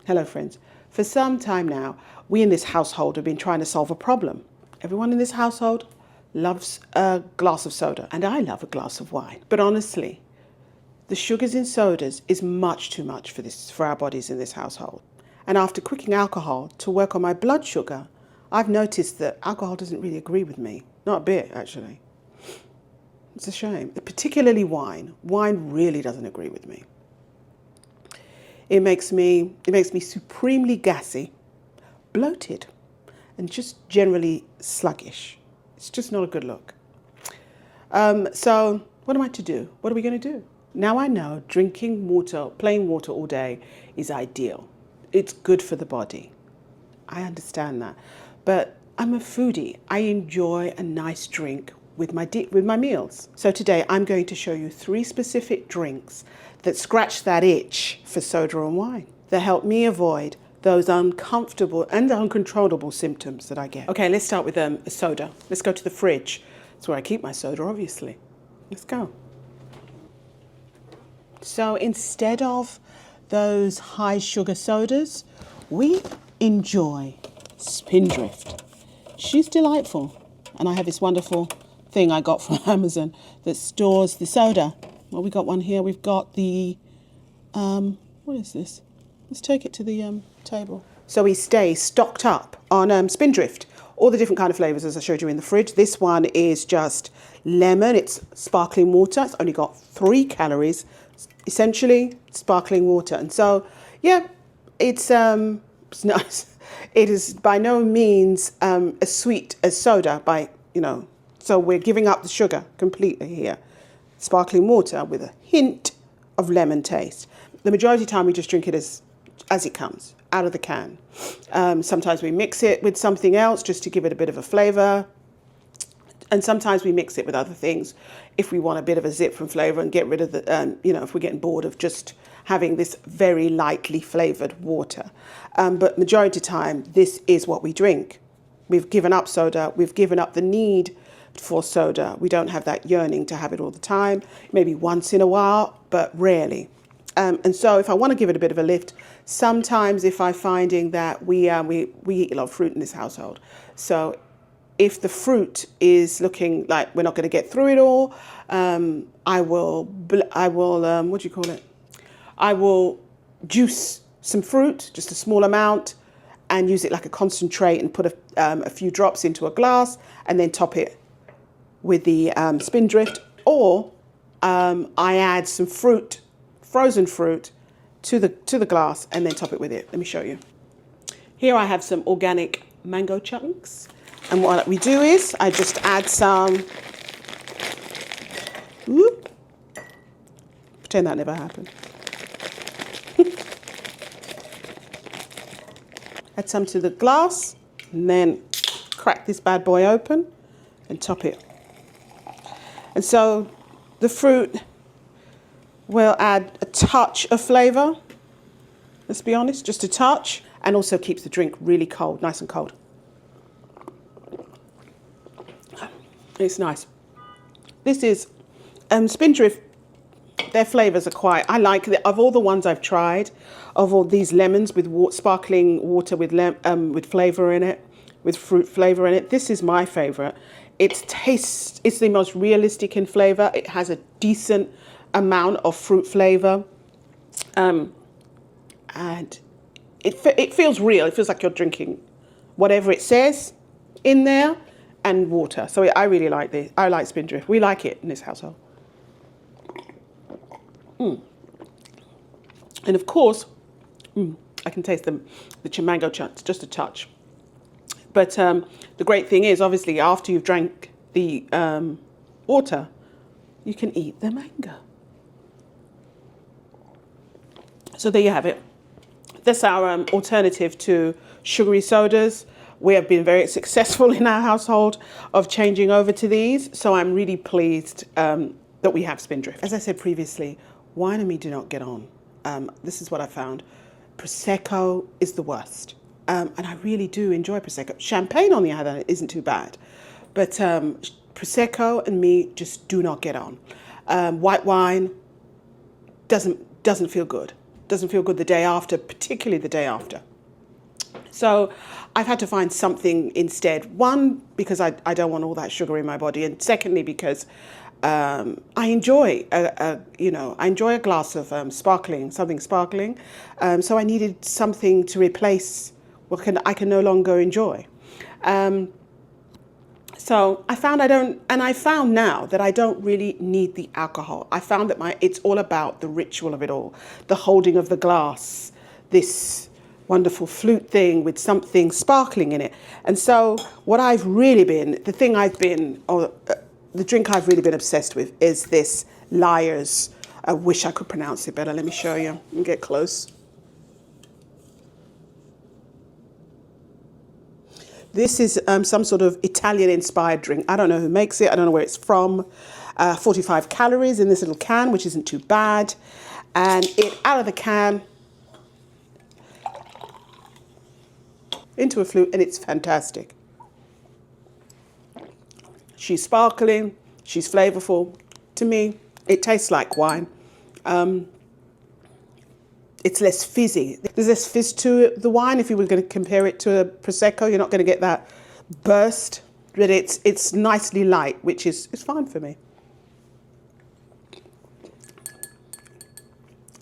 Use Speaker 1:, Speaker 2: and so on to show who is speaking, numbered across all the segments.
Speaker 1: Hello friends. For some time now, we in this household have been trying to solve a problem. Everyone in this household loves a glass of soda, and I love a glass of wine. But honestly, the sugars in sodas is much too much for our bodies in this household. And after quitting alcohol to work on my blood sugar, I've noticed that alcohol doesn't really agree with me. Not a bit, actually. It's a shame. Particularly wine. Wine really doesn't agree with me. It makes me supremely gassy, bloated, and just generally sluggish. It's just not a good look. So what am I to do? What are we going to do? Now I know drinking water, plain water all day is ideal. It's good for the body. I understand that. But I'm a foodie. I enjoy a nice drink with my meals. So today I'm going to show you 3 specific drinks that scratch that itch for soda and wine, that help me avoid those uncomfortable and uncontrollable symptoms that I get. Okay, let's start with a soda. Let's go to the fridge. That's where I keep my soda, obviously. Let's go. So instead of those high sugar sodas, we enjoy Spindrift. She's delightful. And I have this wonderful thing I got from Amazon that stores the soda. Well, we got one here. We've got the, what is this? Let's take it to the table. So we stay stocked up on Spindrift. All the different kind of flavors as I showed you in the fridge. This one is just lemon. It's sparkling water. It's only got 3 calories. Essentially sparkling water. And so, yeah, it's nice. It is by no means as sweet as soda so we're giving up the sugar completely here. Sparkling water with a hint of lemon taste. The majority of the time we just drink it as it comes, out of the can. Sometimes we mix it with something else just to give it a bit of a flavor. And sometimes we mix it with other things if we want a bit of a zip from flavor and get rid of the, if we're getting bored of just having this very lightly flavored water. But majority of the time, this is what we drink. We've given up soda. We've given up the need for soda. We don't have that yearning to have it all the time, maybe once in a while, but rarely. And so if I want to give it a bit of a lift, sometimes if I'm finding that we eat a lot of fruit in this household. So if the fruit is looking like we're not going to get through it all, I will what do you call it? I will juice some fruit, just a small amount, and use it like a concentrate and put a few drops into a glass and then top it with the Spindrift. Or I add some fruit, frozen fruit, to the glass and then top it with it. Let me show you. Here I have some organic mango chunks. And what we do is I just add some, pretend that never happened. Add some to the glass and then crack this bad boy open and top it. And so the fruit will add a touch of flavor, let's be honest, just a touch, and also keeps the drink really cold, nice and cold. It's nice. This is Spindrift. Their flavors are I like it. Of all the ones I've tried, of all these lemons with sparkling water with flavor in it, with fruit flavor in it, this is my favorite. It's the most realistic in flavor. It has a decent amount of fruit flavor, and it feels real. It feels like you're drinking whatever it says in there. And water. So I really like this. I like Spindrift. We like it in this household. And of course, I can taste the mango chunks, just a touch. But the great thing is, obviously, after you've drank the water, you can eat the mango. So there you have it. That's our alternative to sugary sodas. We have been very successful in our household of changing over to these. So I'm really pleased that we have Spindrift. As I said previously, wine and me do not get on. This is what I found. Prosecco is the worst. And I really do enjoy Prosecco. Champagne, on the other hand, isn't too bad. But Prosecco and me just do not get on. White wine doesn't feel good. doesn't feel good the day after, particularly the day after. So I've had to find something instead. One, because I don't want all that sugar in my body, and secondly, because I enjoy I enjoy a glass of something sparkling. So I needed something to replace what I can no longer enjoy. So I found now that I don't really need the alcohol. I found that it's all about the ritual of it all, the holding of the glass, this wonderful flute thing with something sparkling in it. And so what I've really been, the drink I've really been obsessed with is this Lyre's. I wish I could pronounce it better. Let me show you and get close. This is some sort of Italian-inspired drink. I don't know who makes it. I don't know where it's from. 45 calories in this little can, which isn't too bad. And out of the can into a flute, and it's fantastic. She's sparkling. She's flavorful. To me, it tastes like wine. It's less fizzy. There's less fizz to the wine. If you were going to compare it to a Prosecco, you're not going to get that burst, but it's nicely light, which is fine for me.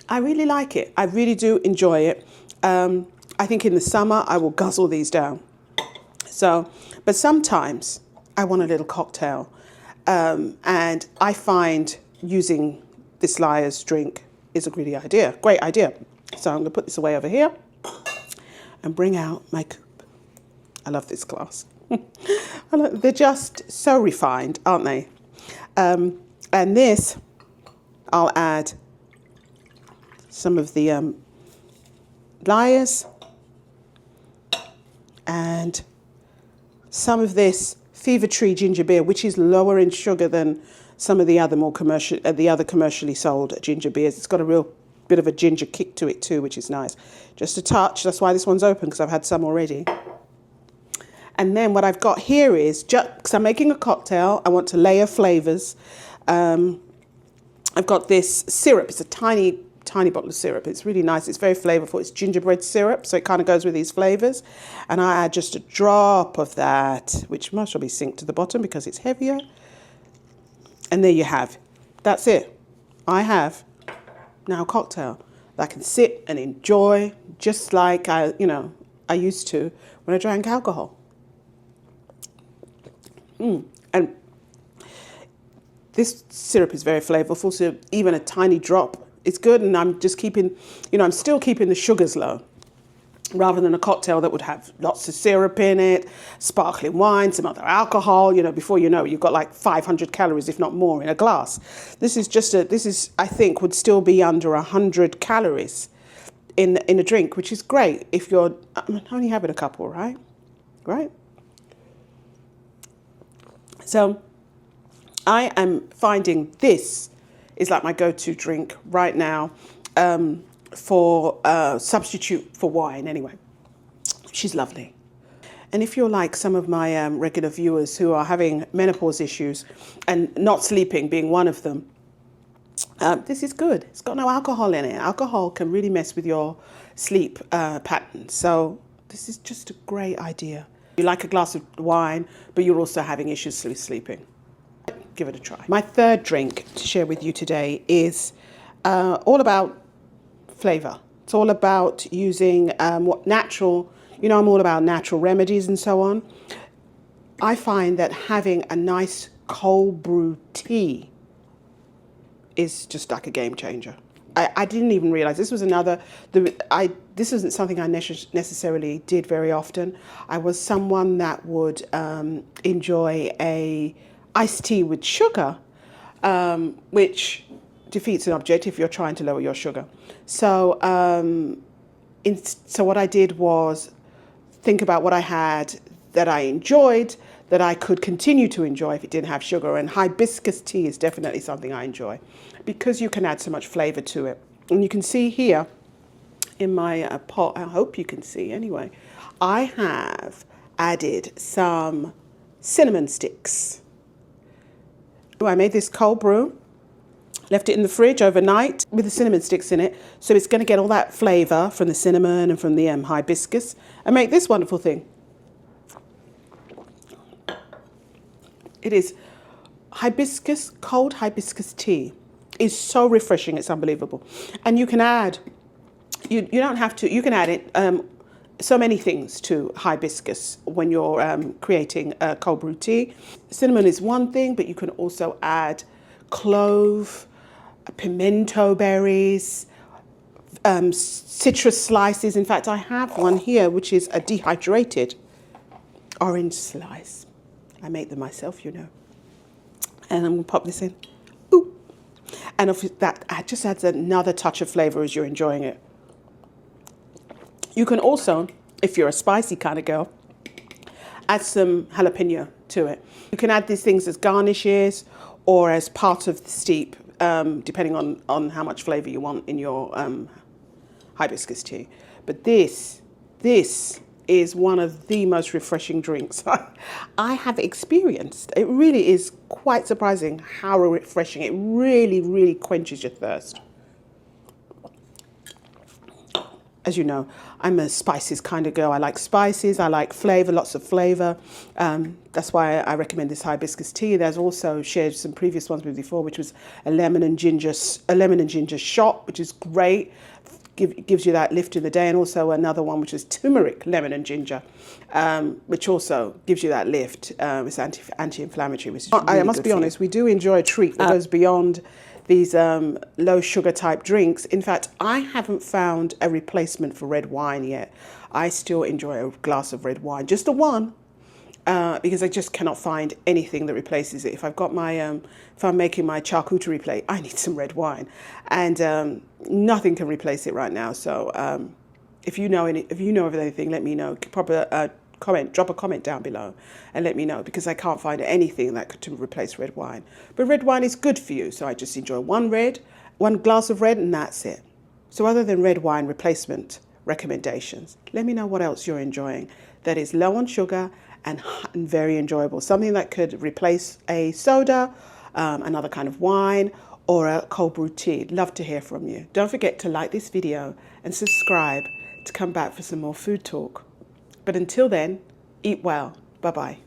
Speaker 1: I really like it. I really do enjoy it. I think in the summer, I will guzzle these down. But sometimes I want a little cocktail. And I find using this Lyre's drink is a great idea. So I'm going to put this away over here and bring out my coupe. I love this glass. They're just so refined, aren't they? And this, I'll add some of the Lyre's and some of this Fever Tree ginger beer, which is lower in sugar than some of the other commercially sold ginger beers. It's got a real bit of a ginger kick to it too, which is nice. Just a touch. That's why this one's open, because I've had some already. And then what I've got here is, because I'm making a cocktail, I want to layer flavors. I've got this syrup. It's a tiny bottle of syrup. It's really nice. It's very flavorful. It's gingerbread syrup, so it kind of goes with these flavors. And I add just a drop of that, which must probably sink to the bottom because it's heavier. And there you have. That's it. I have now a cocktail that I can sit and enjoy just like I used to when I drank alcohol. And this syrup is very flavorful, so even a tiny drop is good. And I'm just I'm still keeping the sugars low, rather than a cocktail that would have lots of syrup in it, sparkling wine, some other alcohol. Before you know it, you've got like 500 calories, if not more, in a glass. This is I think would still be under 100 calories in a drink, which is great if you're only having a couple, right? So I am finding this is like my go-to drink right now. For substitute for wine anyway. She's lovely. And if you're like some of my regular viewers who are having menopause issues and not sleeping being one of them, this is good. It's got no alcohol in it. Alcohol can really mess with your sleep pattern. So this is just a great idea. You like a glass of wine, but you're also having issues sleeping. Give it a try. My third drink to share with you today is all about flavor. It's all about using natural, I'm all about natural remedies and so on. I find that having a nice cold brew tea is just like a game changer. I didn't even realize this was this isn't something I necessarily did very often. I was someone that would enjoy a iced tea with sugar, which defeats an object if you're trying to lower your sugar. So so what I did was think about what I had that I enjoyed, that I could continue to enjoy if it didn't have sugar. And hibiscus tea is definitely something I enjoy because you can add so much flavor to it. And you can see here in my pot, I hope you can see anyway, I have added some cinnamon sticks. I made this cold brew. Left it in the fridge overnight with the cinnamon sticks in it. So it's going to get all that flavour from the cinnamon and from the hibiscus and make this wonderful thing. It is hibiscus, cold hibiscus tea. Is so refreshing, it's unbelievable. And you can add, you don't have to, you can add it, so many things to hibiscus when you're creating a cold brew tea. Cinnamon is one thing, but you can also add clove, pimento berries, citrus slices. In fact, I have one here, which is a dehydrated orange slice. I make them myself, you know. And I'm gonna pop this in. Ooh. And that just adds another touch of flavor as you're enjoying it. You can also, if you're a spicy kind of girl, add some jalapeno to it. You can add these things as garnishes or as part of the steep, depending on how much flavor you want in your hibiscus tea. But this is one of the most refreshing drinks I have experienced. It really is quite surprising how refreshing. It really, really quenches your thirst. As you know, I'm a spices kind of girl. I like spices, I like flavor, lots of flavor. That's why I recommend this hibiscus tea. There's also shared some previous ones with before, which was a lemon and ginger shot, which is great. Gives you that lift in the day, and also another one which is turmeric, lemon and ginger, which also gives you that lift. It's anti-inflammatory, which is really I must be honest, we do enjoy a treat that goes beyond these low sugar type drinks. In fact, I haven't found a replacement for red wine yet. I still enjoy a glass of red wine, just the one, because I just cannot find anything that replaces it. If I've got my, if I'm making my charcuterie plate, I need some red wine, and nothing can replace it right now. So if you know of anything, let me know. Drop a comment down below and let me know, because I can't find anything that could replace red wine. But red wine is good for you, so I just enjoy one glass of red, and that's it. So other than red wine replacement recommendations, let me know what else you're enjoying that is low on sugar and very enjoyable. Something that could replace a soda, another kind of wine, or a cold brew tea. Love to hear from you. Don't forget to like this video and subscribe to come back for some more food talk. But until then, eat well. Bye-bye.